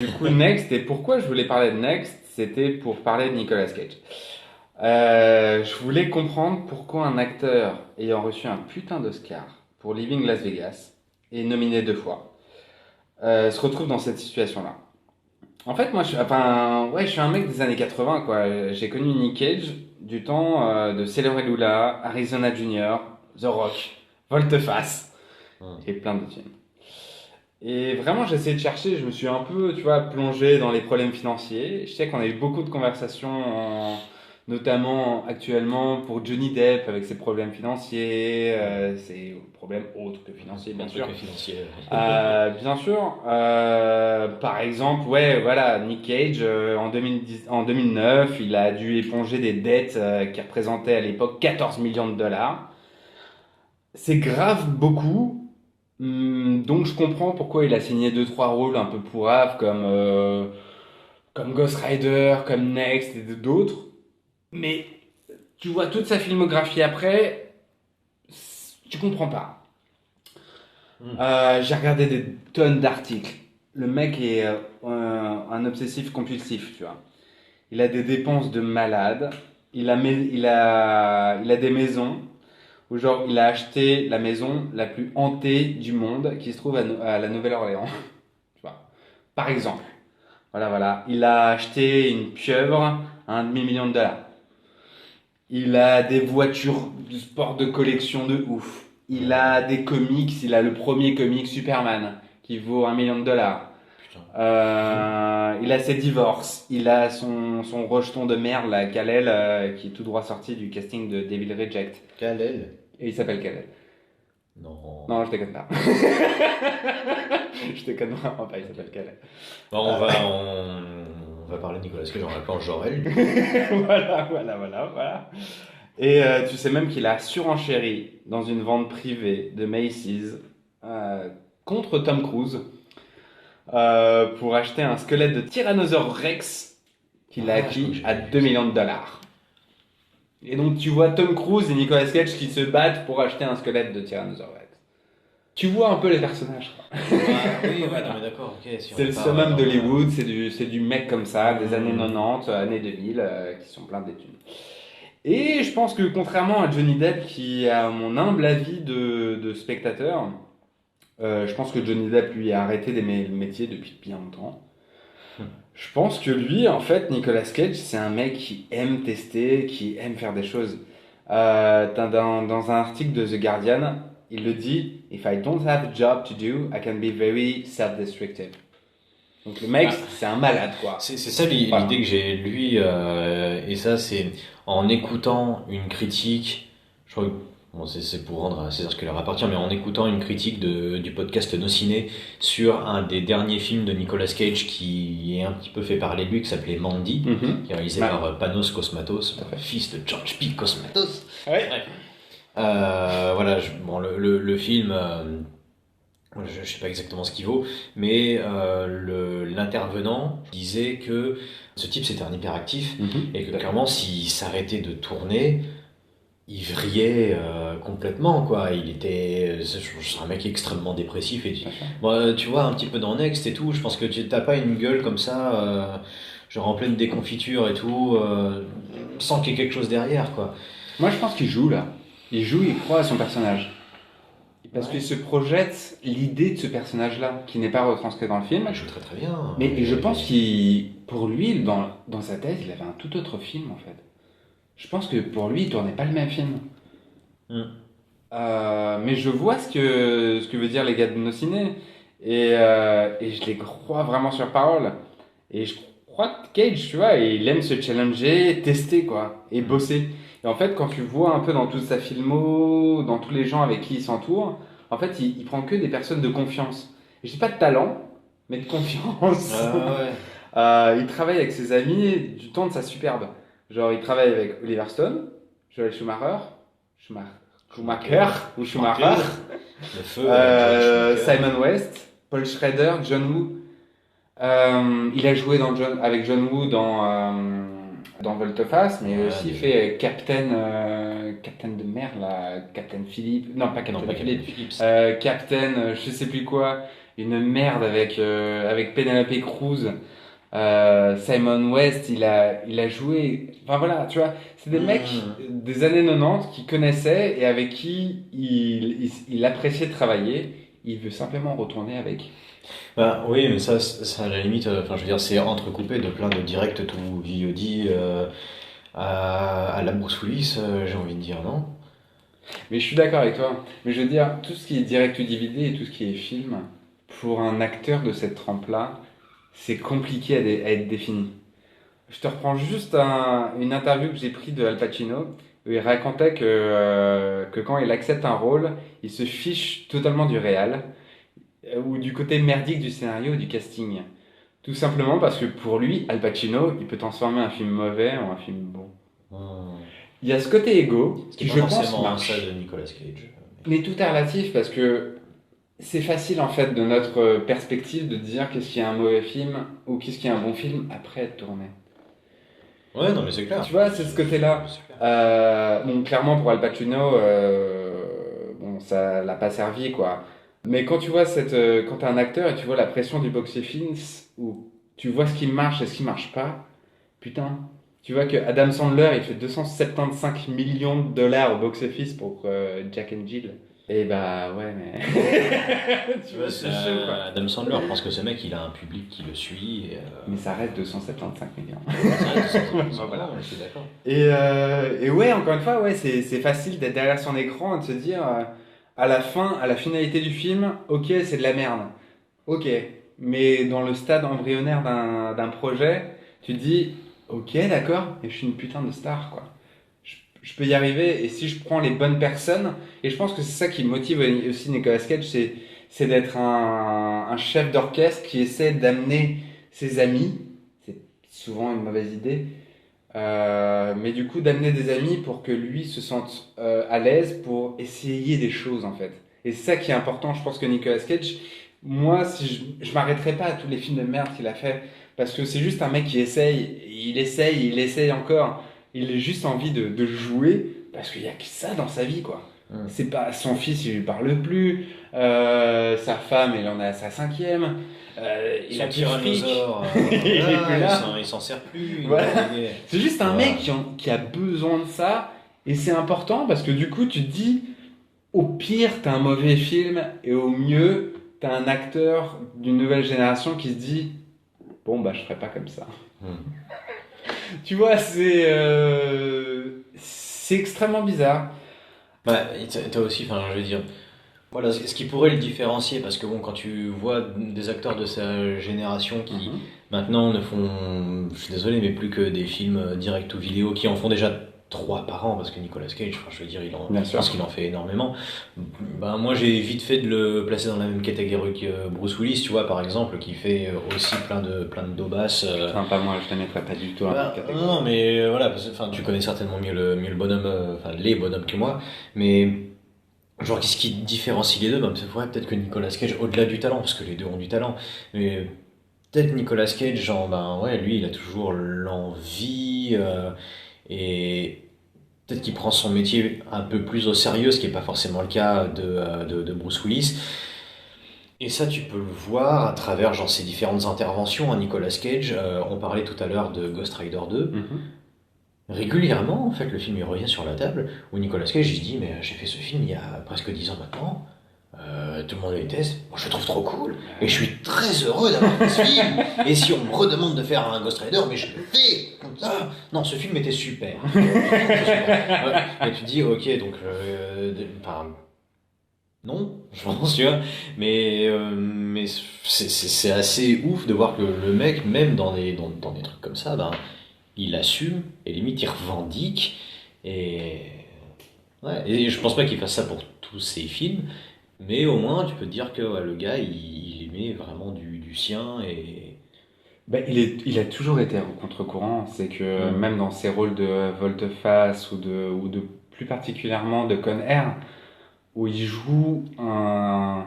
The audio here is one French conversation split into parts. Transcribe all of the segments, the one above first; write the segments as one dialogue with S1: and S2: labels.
S1: Du coup, Next, et pourquoi je voulais parler de Next, c'était pour parler de Nicolas Cage. Je voulais comprendre pourquoi un acteur ayant reçu un putain d'Oscar pour Living Las Vegas et nominé 2 fois se retrouve dans cette situation-là. En fait, moi, je suis un mec des années 80, quoi. J'ai connu Nick Cage du temps de Sailor Lula, Arizona Junior, The Rock, Volteface
S2: Hmm.
S1: et plein d'autres films. Et vraiment, j'ai essayé de chercher, je me suis un peu, tu vois, plongé dans les problèmes financiers. Je sais qu'on a eu beaucoup de conversations, notamment actuellement pour Johnny Depp avec ses problèmes financiers, ses problèmes autres que financiers, bien
S2: Un
S1: sûr.
S2: truc financier.
S1: Bien sûr, par exemple, ouais, voilà, Nick Cage, en 2009, il a dû éponger des dettes qui représentaient à l'époque 14 millions de dollars. C'est grave beaucoup. Donc je comprends pourquoi il a signé deux trois rôles un peu pourraves comme Ghost Rider, comme Next et d'autres. Mais tu vois toute sa filmographie après, tu comprends pas.
S2: Hmm.
S1: J'ai regardé des tonnes d'articles. Le mec est un obsessif compulsif, tu vois. Il a des dépenses de malade. Il a des maisons où genre il a acheté la maison la plus hantée du monde qui se trouve à la Nouvelle-Orléans. Tu vois. Par exemple. Voilà, voilà. Il a acheté une pieuvre à un demi-million de dollars. Il a des voitures de sport de collection de ouf. Il a des comics. Il a le premier comic Superman qui vaut 1 million de dollars.
S2: Putain.
S1: Il a ses divorces. Il a son rejeton de merde, là, Kal-El, qui est tout droit sorti du casting de Devil Reject.
S2: Kalel.
S1: Et il s'appelle Kal-El.
S2: Non.
S1: Non, je déconne pas. Je déconne vraiment pas, il s'appelle Kal-El.
S2: Bon,
S1: Euh,
S2: on va parler de Nicolas Cage en l'appelant Jorel.
S1: voilà. Et tu sais même qu'il a surenchéri dans une vente privée de Macy's euh, contre Tom Cruise pour acheter un squelette de Tyrannosaurus Rex qu'il a
S2: Ah, je crois que
S1: acquis
S2: j'ai
S1: à
S2: vu
S1: 2
S2: ça.
S1: millions de dollars. Et donc tu vois Tom Cruise et Nicolas Cage qui se battent pour acheter un squelette de Tyrannosaurus Rex. Tu vois un peu les personnages, quoi.
S2: Ah, oui, ouais, non, mais d'accord, ok. Si
S1: C'est
S2: on
S1: le
S2: part ouais,
S1: summum
S2: dans.
S1: d'Hollywood, c'est du mec comme ça, des années
S2: Hmm.
S1: 90, années 2000, qui sont pleins d'études. Et je pense que contrairement à Johnny Depp, qui a mon humble avis de spectateur, je pense que Johnny Depp lui a arrêté le métier depuis bien longtemps. Je pense que lui, en fait, Nicolas Cage, c'est un mec qui aime tester, qui aime faire des choses. Dans un article de The Guardian, il le dit, If I don't have a job to do, I can be very self-destructive. Donc le mec,
S2: Bah,
S1: c'est un malade, quoi.
S2: c'est ça
S1: Voilà.
S2: l'idée que j'ai de lui, et ça, c'est en écoutant une critique. Je crois que bon, c'est pour rendre à César ce qui leur appartient, mais en écoutant une critique du podcast No Ciné sur un des derniers films de Nicolas Cage qui est un petit peu fait parler de lui, qui s'appelait Mandy,
S1: Mhm.
S2: qui est réalisé
S1: Ouais,
S2: par Panos Cosmatos,
S1: tout à fait.
S2: fils de George P. Cosmatos.
S1: Ouais.
S2: Bref. Voilà, bon, le film, je sais pas exactement ce qu'il vaut, mais l'intervenant disait que ce type c'était un hyperactif
S1: Mhm.
S2: et que
S1: Tout à fait.
S2: clairement s'il s'arrêtait de tourner, il vrillait complètement quoi. C'est un mec extrêmement dépressif et
S1: Bien sûr.
S2: bon, tu vois un petit peu dans Next et tout. Je pense que tu t'as pas une gueule comme ça, genre en pleine déconfiture et tout, sans qu'il y ait quelque chose derrière quoi.
S1: Moi, je pense qu'il joue là. Il joue, il croit à son personnage. Parce qu'il
S2: Ouais.
S1: se projette l'idée de ce personnage-là, qui n'est pas retranscrit dans le film.
S2: Il joue très très bien.
S1: Mais je pense qu'il, pour lui, dans sa tête, il avait un tout autre film en fait. Je pense que pour lui, il tournait pas le même film.
S2: Hmm.
S1: Mais je vois ce que veut dire les gars de nos ciné. Et je les crois vraiment sur parole. Et je crois que Cage, tu vois, il aime se challenger, tester, quoi, et
S2: Hmm.
S1: bosser. Et en fait, quand tu vois un peu dans toute sa filmo, dans tous les gens avec qui il s'entoure, en fait, il prend que des personnes de confiance. Et je dis pas de talent, mais de confiance.
S2: Ouais.
S1: Il travaille avec ses amis du temps de sa superbe. Genre, il travaille avec Oliver Stone, Joel Schumacher, Schumacher, Schumacher
S2: Schumacher.
S1: ou Schumacher,
S2: Schumacher. Le feu avec Joel Schumacher.
S1: Simon West, Paul Schrader, John Woo. Il a joué avec John Woo dans Volteface, mais
S2: Ouais,
S1: aussi
S2: déjà.
S1: fait Captain de mer, là, Captain Philippe, non pas
S2: Non,
S1: Captain
S2: pas Captain
S1: Philippe,
S2: Phillips.
S1: Captain je sais plus quoi. une merde avec Penelope Cruz. Simon West, il a joué. Enfin voilà, tu vois, c'est des mecs des années 90 qui connaissaient et avec qui il appréciait travailler. Il veut simplement retourner avec.
S2: Bah, oui, mais ça à la limite, enfin, je veux dire, c'est entrecoupé de plein de directs tout VOD à la Bruce Willis, j'ai envie de dire, non?
S1: Mais je suis d'accord avec toi. Mais je veux dire, tout ce qui est direct ou DVD et tout ce qui est film, pour un acteur de cette trempe-là, c'est compliqué à être défini. Je te reprends juste une interview que j'ai prise de Al Pacino, où il racontait que quand il accepte un rôle, il se fiche totalement du réal, ou du côté merdique du scénario ou du casting. Tout simplement parce que pour lui, Al Pacino, il peut transformer un film mauvais en un film bon.
S2: Hmm.
S1: Il y a ce côté égo
S2: Ce qui
S1: qui,
S2: est
S1: je
S2: pas
S1: pense,
S2: forcément
S1: marche.
S2: ça de Nicolas Cage.
S1: Mais tout est relatif parce que c'est facile en fait de notre perspective de dire qu'est-ce qui est un mauvais film ou qu'est-ce qui est un bon film après être tourné.
S2: Ouais, non, mais c'est clair.
S1: Tu vois, c'est ce côté-là.
S2: C'est clair.
S1: Bon, clairement pour Al Pacino, bon, ça l'a pas servi quoi. Mais quand tu vois quand t'es un acteur et tu vois la pression du box-office où tu vois ce qui marche et ce qui marche pas, putain. Tu vois que Adam Sandler il fait 275 millions de dollars au box-office pour Jack and Jill. Et bah ouais, mais. Tu vois, c'est chaud quoi.
S2: Adam Sandler, je pense que ce mec, il a un public qui le suit.
S1: Mais ça reste 275 millions.
S2: C'est vrai que
S1: Bah, voilà.
S2: je suis d'accord.
S1: Et ouais, encore une fois, ouais, c'est facile d'être derrière son écran et de se dire à la fin, à la finalité du film, ok, c'est de la merde. Ok. Mais dans le stade embryonnaire d'un projet, tu te dis, ok, d'accord, et je suis une putain de star, quoi. Je peux y arriver, et si je prends les bonnes personnes, et je pense que c'est ça qui motive aussi Nicolas Cage, c'est d'être un chef d'orchestre qui essaie d'amener ses amis, c'est souvent une mauvaise idée, mais du coup d'amener des amis pour que lui se sente à l'aise pour essayer des choses en fait. Et c'est ça qui est important, je pense que Nicolas Cage, moi si je m'arrêterai pas à tous les films de merde qu'il a fait, parce que c'est juste un mec qui essaye, il essaye encore, il a juste envie de jouer, parce qu'il y a que ça dans sa vie quoi.
S2: Hmm.
S1: C'est pas son fils, il lui parle plus, sa femme, elle en a sa cinquième, il a
S2: Son
S1: plus de fric.
S2: tyrannosaure,
S1: Il est
S2: voilà,
S1: plus là.
S2: il s'en sert plus.
S1: Voilà.
S2: il est-
S1: C'est juste un
S2: Voilà.
S1: mec qui a besoin de ça, et c'est important parce que du coup, tu te dis, au pire, t'as un mauvais film, et au mieux, t'as un acteur d'une nouvelle génération qui se dit, bon, bah, je ferai pas comme ça.
S2: Hmm.
S1: Tu vois, c'est extrêmement bizarre.
S2: Bah, t'as aussi, enfin, je veux dire, voilà, ce qui pourrait le différencier, parce que bon, quand tu vois des acteurs de sa génération qui
S1: Mhm.
S2: maintenant ne font, je suis désolé, mais plus que des films direct ou vidéo, qui en font déjà trois par an, parce que Nicolas Cage, enfin, je veux dire,
S1: Bien
S2: je
S1: sûr.
S2: pense qu'il en fait énormément. Ben, moi, j'ai vite fait de le placer dans la même catégorie que Bruce Willis, tu vois, par exemple, qui fait aussi plein de daubasses.
S1: Enfin, pas moi, je ne mettrais pas du tout dans
S2: Bah,
S1: cette
S2: non,
S1: catégorie.
S2: mais voilà, parce que, enfin, tu connais certainement mieux le bonhomme, enfin, les bonhommes que moi, mais genre, qu'est-ce qui différencie les deux? Ben, ouais, peut-être que Nicolas Cage, au-delà du talent, parce que les deux ont du talent, mais peut-être Nicolas Cage, genre, ben ouais, lui, il a toujours l'envie, et peut-être qu'il prend son métier un peu plus au sérieux, ce qui n'est pas forcément le cas de Bruce Willis. Et ça, tu peux le voir à travers genre, ses différentes interventions à Nicolas Cage. On parlait tout à l'heure de Ghost Rider 2.
S1: Mhm.
S2: Régulièrement, en fait, le film il revient sur la table où Nicolas Cage il dit mais j'ai fait ce film il y a presque 10 ans maintenant. Tout le monde le déteste. Moi, je le trouve trop cool. Et je suis très heureux d'avoir fait ce film. Et si on me redemande de faire un Ghost Rider, mais je le fais comme ça. Non, ce film était super. C'était super. Ouais. Et tu dis ok, donc enfin, non, je pense, tu vois. Mais c'est assez ouf de voir que le mec, même dans des trucs comme ça, ben, il assume et limite il revendique. Et, ouais, et je pense pas qu'il fasse ça pour tous ses films, mais au moins tu peux te dire que ouais, le gars il aimait vraiment du sien et.
S1: Ben, il a toujours été au contre-courant. C'est que
S2: Mm.
S1: même dans ses rôles de volte-face ou de plus particulièrement de Con Air, où il joue un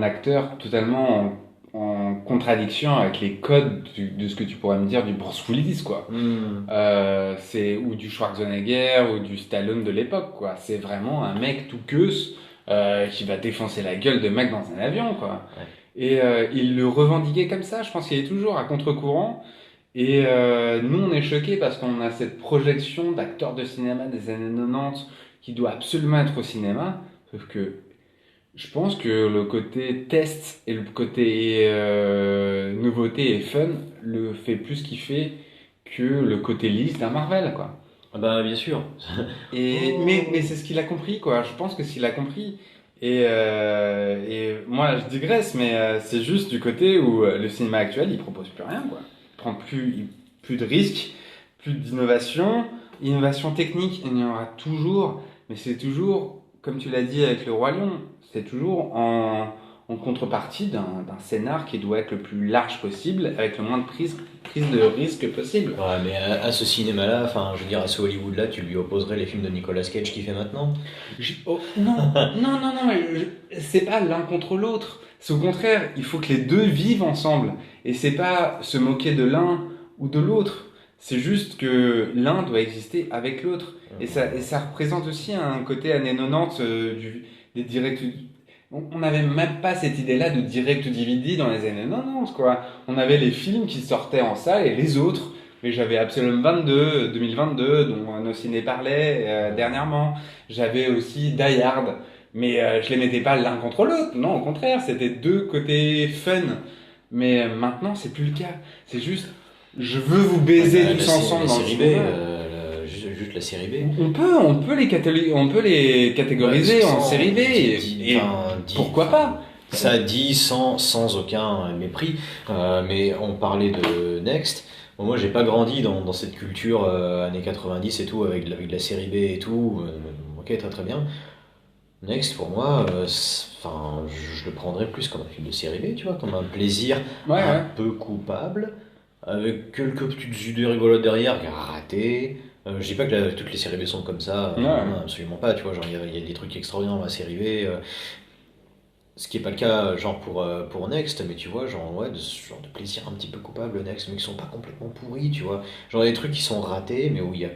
S1: acteur totalement en contradiction avec les codes de ce que tu pourrais me dire du Bruce Willis, quoi.
S2: Mm.
S1: Ou du Schwarzenegger ou du Stallone de l'époque, quoi. C'est vraiment un mec tout queuse qui va défoncer la gueule de mec dans un avion, quoi.
S2: Ouais.
S1: Et il le revendiquait comme ça. Je pense qu'il est toujours à contre-courant. Et nous, on est choqués parce qu'on a cette projection d'acteurs de cinéma des années 90 qui doit absolument être au cinéma. Sauf que je pense que le côté test et le côté nouveauté et fun le fait plus kiffer que le côté lisse d'un Marvel, quoi.
S2: Ah bah, bien sûr.
S1: Mais c'est ce qu'il a compris, quoi. Je pense que s'il a compris. Et moi, je digresse, mais c'est juste du côté où le cinéma actuel, il propose plus rien, quoi. Il prend plus de risques, plus d'innovation. Innovation technique, il y en aura toujours, mais c'est toujours, comme tu l'as dit avec le Roi Lion, c'est toujours en contrepartie d'un scénar qui doit être le plus large possible, avec le moins de prise de risque possible.
S2: Ouais, mais à ce cinéma-là, enfin, je veux dire, à ce Hollywood-là, tu lui opposerais les films de Nicolas Cage qu'il fait maintenant?
S1: Non, non, non, non, c'est pas l'un contre l'autre. C'est au contraire, il faut que les deux vivent ensemble. Et c'est pas se moquer de l'un ou de l'autre. C'est juste que l'un doit exister avec l'autre. Et ça représente aussi un côté années 90 des directs. On n'avait même pas cette idée-là de direct DVD dans les années 90, quoi. On avait les films qui sortaient en salle et les autres. Mais j'avais Absolum 22, 2022, dont nos ciné parlait dernièrement. J'avais aussi Die Hard, mais je les mettais pas l'un contre l'autre. Non, au contraire, c'était deux côtés fun. Mais maintenant, c'est plus le cas. C'est juste, je veux vous baiser tous ensemble
S2: la
S1: dans le
S2: série B,
S1: cinéma.
S2: juste la série B.
S1: On peut les catégoriser en série B. Pourquoi pas?
S2: Ça dit sans aucun mépris, mais on parlait de Next. Bon, moi, j'ai pas grandi dans cette culture années 90 et tout, avec de la série B et tout. Ok, très très bien. Next, pour moi, enfin, je le prendrais plus comme un film de série B, tu vois, comme un plaisir
S1: Ouais,
S2: un
S1: ouais.
S2: peu coupable, avec quelques petites idées rigolotes derrière, ratées. Je dis pas que toutes les séries B sont comme ça,
S1: Ouais.
S2: non, absolument pas, tu vois, genre il y a des trucs extraordinaires dans la série B, ce qui est pas le cas genre pour Next, mais tu vois, genre ouais, de ce genre de plaisir un petit peu coupable Next, mais qui sont pas complètement pourris, tu vois. Genre des trucs qui sont ratés, mais où il y a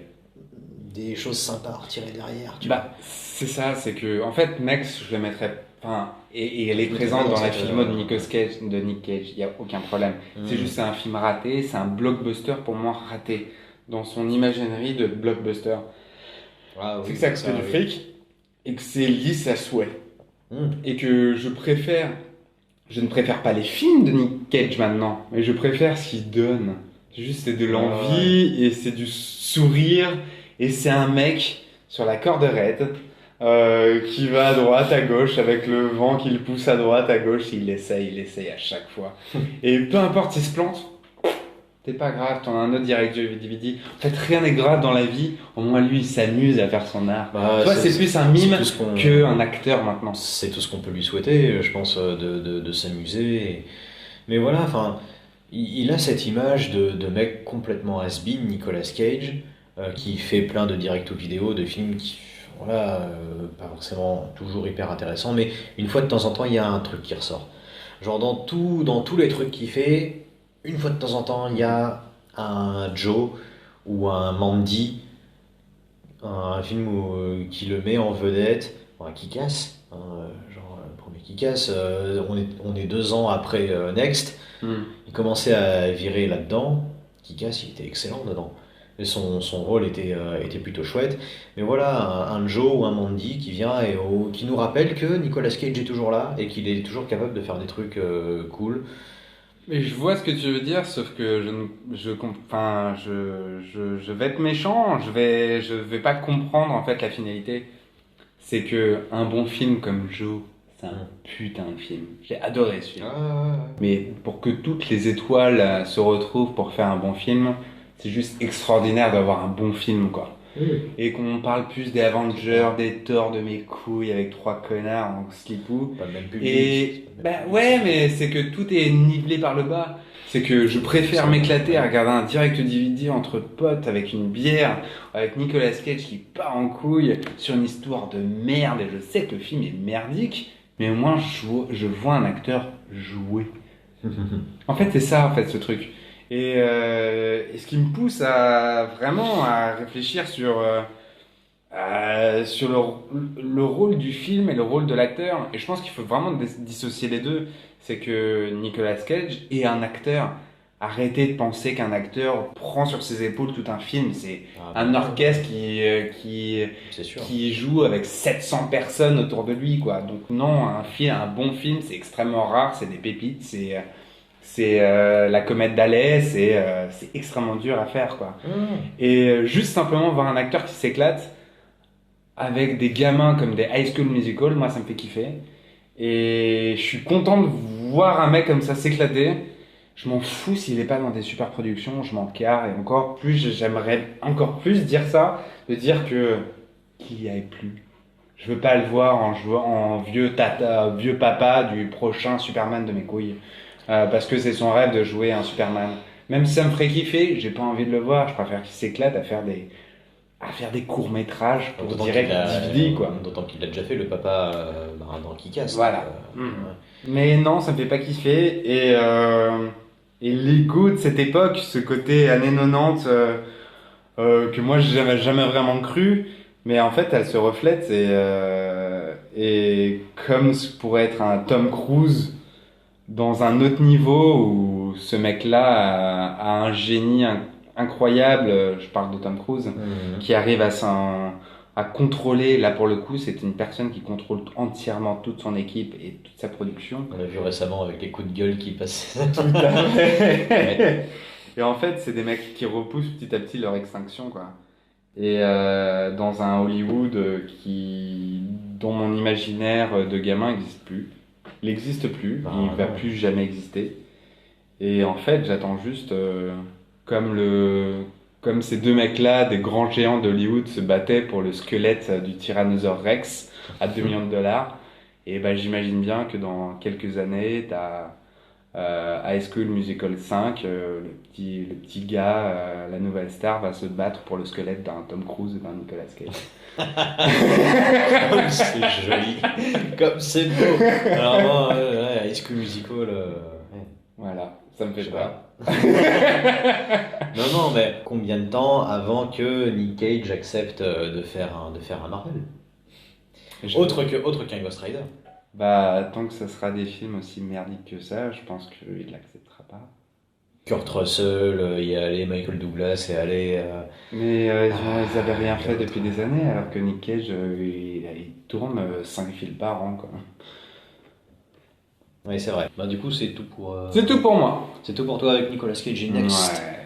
S2: des choses sympas à retirer derrière, tu vois.
S1: Bah, c'est ça, c'est que, en fait, Next, je le mettrais, enfin, et elle est
S2: Je le
S1: présente
S2: mettrais
S1: dans
S2: dans
S1: la
S2: cette,
S1: filmo de Nick Cage, il n'y a aucun problème. C'est juste, c'est un film raté, c'est un blockbuster pour moi raté, dans son imaginerie de blockbuster.
S2: Ah
S1: C'est
S2: oui,
S1: que ça
S2: ça,
S1: fait du
S2: oui.
S1: fric, et que c'est lisse à souhait.
S2: Hmm.
S1: Et que je ne préfère pas les films de Nick Cage maintenant, mais je préfère ce qu'il donne. C'est de l'envie, et c'est du sourire, et c'est un mec sur la corde raide qui va à droite, à gauche, avec le vent qui le pousse à droite, à gauche, il essaye à chaque fois. Et peu importe s'il se plante, c'est pas grave, t'en as un autre direct DVD. En fait, rien n'est grave dans la vie, au moins lui il s'amuse à faire son art.
S2: Bah,
S1: Toi, c'est plus un mime
S2: tout ce qu'on
S1: qu'un acteur maintenant.
S2: c'est tout ce qu'on peut lui souhaiter, je pense, de s'amuser. Mais voilà, enfin, il a cette image de mec complètement has-been, Nicolas Cage, qui fait plein de direct-to-vidéo, de films qui, voilà, pas forcément toujours hyper intéressants, mais une fois de temps en temps, il y a un truc qui ressort. Genre dans tous les trucs qu'il fait, une fois de temps en temps, il y a un Joe ou un Mandy, un film qui le met en vedette, enfin, qui casse, hein, genre le premier qui casse, on est 2 ans après Next,
S1: Hmm.
S2: il commençait à virer là-dedans, qui casse, il était excellent dedans. Et son rôle était plutôt chouette. Mais voilà, un Joe ou un Mandy qui vient et qui nous rappelle que Nicolas Cage est toujours là et qu'il est toujours capable de faire des trucs cool.
S1: Mais je vois ce que tu veux dire, sauf que enfin, je vais être méchant, je vais pas comprendre en fait la finalité. C'est que un bon film comme Joe, c'est un putain de film. J'ai adoré ce film. Mais pour que toutes les étoiles se retrouvent pour faire un bon film, c'est juste extraordinaire d'avoir un bon film, quoi. Et qu'on parle plus des Avengers, des Thor de mes couilles avec trois connards en slipou.
S2: Pas le même public.
S1: Et
S2: c'est pas le même
S1: bah
S2: public.
S1: ouais, mais c'est que tout est nivelé par le bas. C'est que je préfère m'éclater à regarder un direct DVD entre potes avec une bière, avec Nicolas Cage qui part en couille sur une histoire de merde. Et je sais que le film est merdique, mais au moins je vois un acteur jouer. En fait, c'est ça, en fait, ce truc. Et ce qui me pousse à vraiment à réfléchir sur Sur le rôle du film et le rôle de l'acteur. Et je pense qu'il faut vraiment dissocier les deux. C'est que Nicolas Cage est un acteur. Arrêtez de penser qu'un acteur prend sur ses épaules tout un film. C'est
S2: Ah,
S1: un
S2: bah,
S1: orchestre
S2: c'est sûr.
S1: qui joue avec 700 personnes autour de lui, quoi. Donc non, un bon film, c'est extrêmement rare, c'est des pépites, c'est la comète d'Halley, c'est extrêmement dur à faire, quoi. Et juste simplement voir un acteur qui s'éclate avec des gamins comme des High School Musical, moi ça me fait kiffer. Et je suis content de voir un mec comme ça s'éclater. Je m'en fous s'il est pas dans des super productions, je m'en carre. Et encore plus, j'aimerais encore plus dire ça, de dire que qu'il y ait plus. Je veux pas le voir en vieux tata, vieux papa du prochain Superman de mes couilles. Parce que c'est son rêve de jouer un Superman. Même si ça me ferait kiffer, j'ai pas envie de le voir. Je préfère qu'il s'éclate à faire des courts-métrages pour
S2: D'autant
S1: direct
S2: qu'il a,
S1: DVD, quoi.
S2: d'autant qu'il a déjà fait le papa dans Kick-Ass.
S1: Voilà.
S2: Donc,
S1: Mhm. Mais non, ça me fait pas kiffer. Et l'ego de cette époque, ce côté années 90, que moi j'avais jamais vraiment cru, mais en fait elle se reflète et comme ce pourrait être un Tom Cruise dans un autre niveau où ce mec-là a un génie incroyable, je parle de Tom Cruise, qui arrive à contrôler, là pour le coup, c'est une personne qui contrôle entièrement toute son équipe et toute sa production.
S2: On l'a vu récemment avec les coups de gueule qui passaient.
S1: Tout à fait.
S2: Ouais.
S1: Et en fait, c'est des mecs qui repoussent petit à petit leur extinction, quoi. Et dans un Hollywood dont mon imaginaire de gamin n'existe plus. Il n'existe plus,
S2: Ah,
S1: il ne va
S2: non.
S1: plus jamais exister. Et en fait, j'attends juste, comme comme ces deux mecs-là, des grands géants d'Hollywood se battaient pour le squelette du Tyrannosaure Rex à 2 millions de dollars. Et ben, j'imagine bien que dans quelques années, tu as High School Musical 5, le petit gars, la nouvelle star, va se battre pour le squelette d'un Tom Cruise et d'un Nicolas Cage.
S2: Comme c'est joli, comme c'est beau. Alors moi, ouais, High School Musical, ouais,
S1: Voilà, ça me
S2: je
S1: fait
S2: sais
S1: peur.
S2: pas. Non, non, mais combien de temps avant que Nick Cage accepte de faire un Marvel? Autre qu'un Ghost Rider.
S1: Bah, tant que ça sera des films aussi merdiques que ça, je pense qu'il l'acceptera pas.
S2: Kurt Russell, y aller, Michael Douglas, et aller.
S1: Mais ils avaient rien fait
S2: l'autre.
S1: depuis des années, alors que Nick Cage, il tourne 5 films par an, quoi.
S2: Oui, c'est vrai. Bah, du coup, c'est tout pour.
S1: C'est tout pour moi.
S2: C'est tout pour toi avec Nicolas Cage Next.
S1: Ouais.